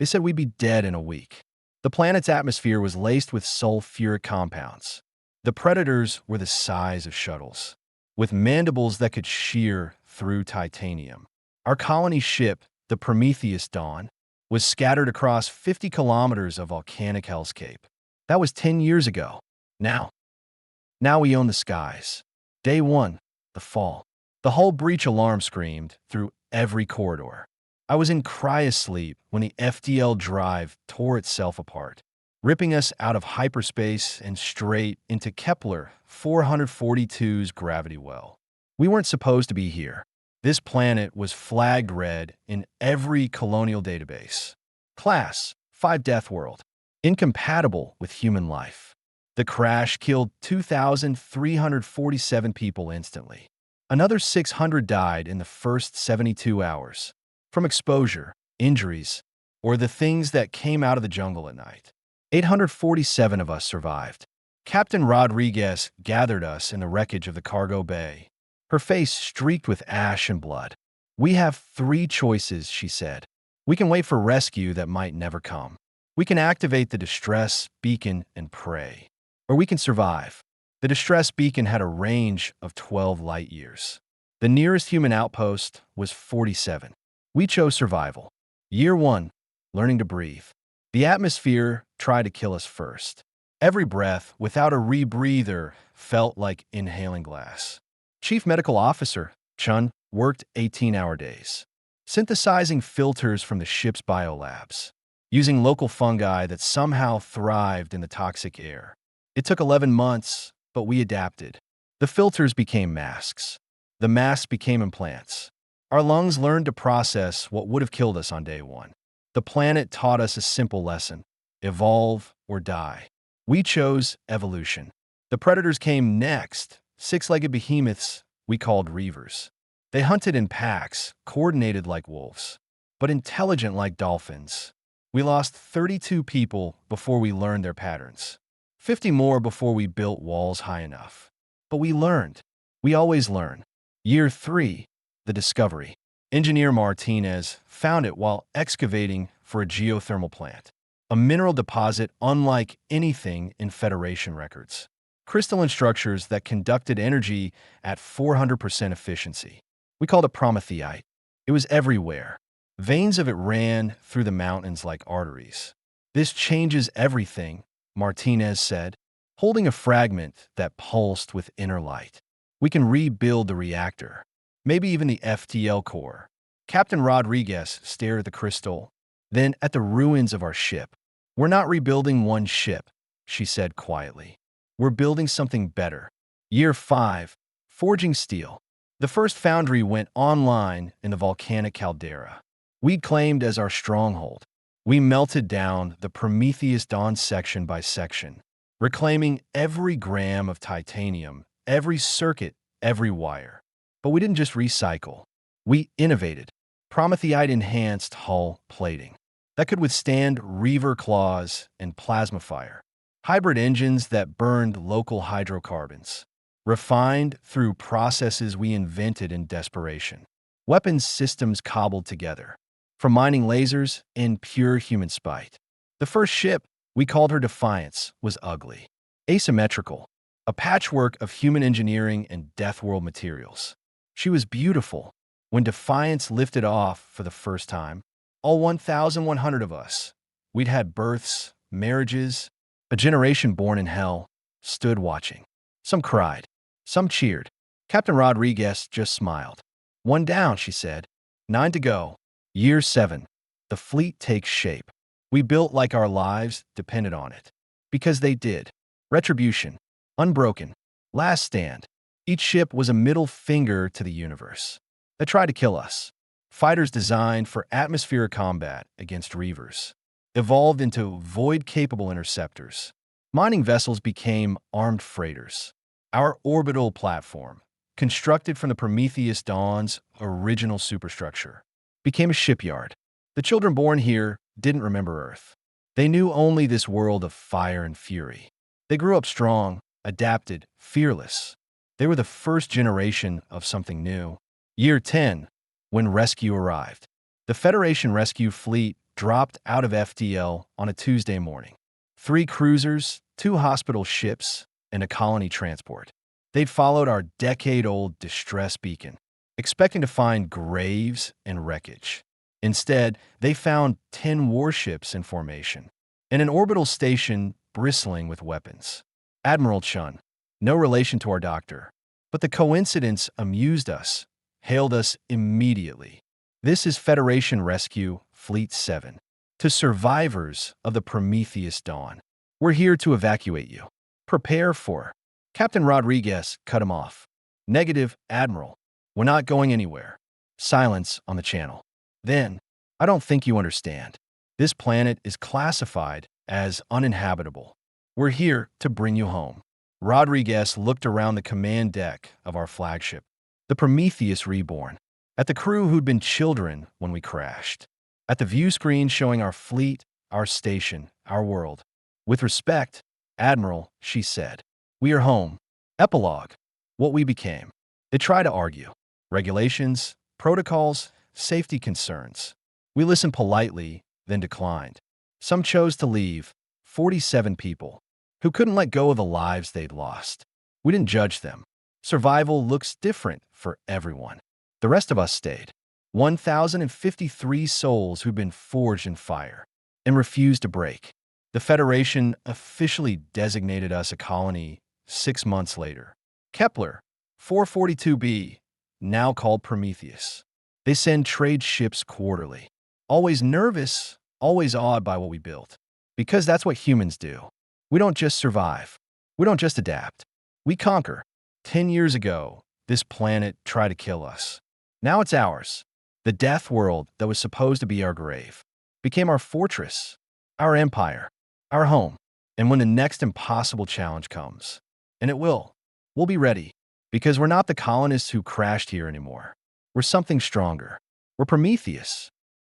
They said we'd be dead in a week. The planet's atmosphere was laced with sulfuric compounds. The predators were the size of shuttles, with mandibles that could shear through titanium. Our colony ship, the Prometheus Dawn, was scattered across 50 kilometers of volcanic hellscape. That was 10 years ago. Now we own the skies. Day 1, the fall. The hull breach alarm screamed through every corridor. I was in cryosleep when the FDL drive tore itself apart, ripping us out of hyperspace and straight into Kepler 442's gravity well. We weren't supposed to be here. This planet was flagged red in every colonial database. Class 5 Deathworld, incompatible with human life. The crash killed 2,347 people instantly. Another 600 died in the first 72 hours, from exposure, injuries, or the things that came out of the jungle at night. 847 of us survived. Captain Rodriguez gathered us in the wreckage of the cargo bay, her face streaked with ash and blood. "We have 3 choices," she said. "We can wait for rescue that might never come. We can activate the distress beacon and pray. Or we can survive." The distress beacon had a range of 12 light years. The nearest human outpost was 47. We chose survival. Year 1, learning to breathe. The atmosphere tried to kill us first. Every breath, without a rebreather, felt like inhaling glass. Chief Medical Officer Chun worked 18-hour days, synthesizing filters from the ship's biolabs, using local fungi that somehow thrived in the toxic air. It took 11 months, but we adapted. The filters became masks. The masks became implants. Our lungs learned to process what would have killed us on day 1. The planet taught us a simple lesson: evolve or die. We chose evolution. The predators came next, 6-legged behemoths we called reavers. They hunted in packs, coordinated like wolves, but intelligent like dolphins. We lost 32 people before we learned their patterns. 50 more before we built walls high enough. But we learned. We always learn. Year 3, the discovery. Engineer Martinez found it while excavating for a geothermal plant, a mineral deposit unlike anything in Federation records. Crystalline structures that conducted energy at 400% efficiency. We called it Prometheite. It was everywhere. Veins of it ran through the mountains like arteries. "This changes everything," Martinez said, holding a fragment that pulsed with inner light. "We can rebuild the reactor, maybe even the FTL core." Captain Rodriguez stared at the crystal, then at the ruins of our ship. "We're not rebuilding one ship," she said quietly. "We're building something better." Year 5, forging steel. The first foundry went online in the volcanic caldera we claimed as our stronghold. We melted down the Prometheus Dawn section by section, reclaiming every gram of titanium, every circuit, every wire. But we didn't just recycle. We innovated. Prometheite-enhanced hull plating that could withstand reaver claws and plasma fire. Hybrid engines that burned local hydrocarbons, refined through processes we invented in desperation. Weapons systems cobbled together, from mining lasers and pure human spite. The first ship, we called her Defiance, was ugly, asymmetrical, a patchwork of human engineering and Deathworld materials. She was beautiful. When Defiance lifted off for the first time, all 1,100 of us, we'd had births, marriages, a generation born in hell, stood watching. Some cried. Some cheered. Captain Rodriguez just smiled. "One down," she said. 9 to go. Year 7. The fleet takes shape. We built like our lives depended on it. Because they did. Retribution. Unbroken. Last stand. Each ship was a middle finger to the universe. They tried to kill us. Fighters designed for atmospheric combat against reavers evolved into void-capable interceptors. Mining vessels became armed freighters. Our orbital platform, constructed from the Prometheus Dawn's original superstructure, became a shipyard. The children born here didn't remember Earth. They knew only this world of fire and fury. They grew up strong, adapted, fearless. They were the first generation of something new. Year 10, when rescue arrived. The Federation rescue fleet dropped out of FTL on a Tuesday morning. 3 cruisers, 2 hospital ships, and a colony transport. They'd followed our decade-old distress beacon, expecting to find graves and wreckage. Instead, they found 10 warships in formation and an orbital station bristling with weapons. Admiral Chun, no relation to our doctor, but the coincidence amused us, hailed us immediately. This is Federation Rescue Fleet 7. To survivors of the Prometheus Dawn, we're here to evacuate you. Prepare for. Captain Rodriguez cut him off. Negative, Admiral. We're not going anywhere. Silence on the channel. Then, I don't think you understand. This planet is classified as uninhabitable. We're here to bring you home. Rodriguez looked around the command deck of our flagship, the Prometheus Reborn, at the crew who'd been children when we crashed, at the view screen showing our fleet, our station, our world. With respect, Admiral, she said, we are home. Epilogue. What we became. They try to argue. Regulations, protocols, safety concerns. We listened politely, then declined. Some chose to leave, 47 people, who couldn't let go of the lives they'd lost. We didn't judge them. Survival looks different for everyone. The rest of us stayed. 1,053 souls who'd been forged in fire and refused to break. The Federation officially designated us a colony 6 months later. Kepler, 442b, now called Prometheus. They send trade ships quarterly. Always nervous, always awed by what we built. Because that's what humans do. We don't just survive. We don't just adapt. We conquer. 10 years ago, this planet tried to kill us. Now it's ours. The Deathworld that was supposed to be our grave became our fortress, our empire, our home. And when the next impossible challenge comes, and it will, we'll be ready. Because we're not the colonists who crashed here anymore. We're something stronger. We're Prometheus.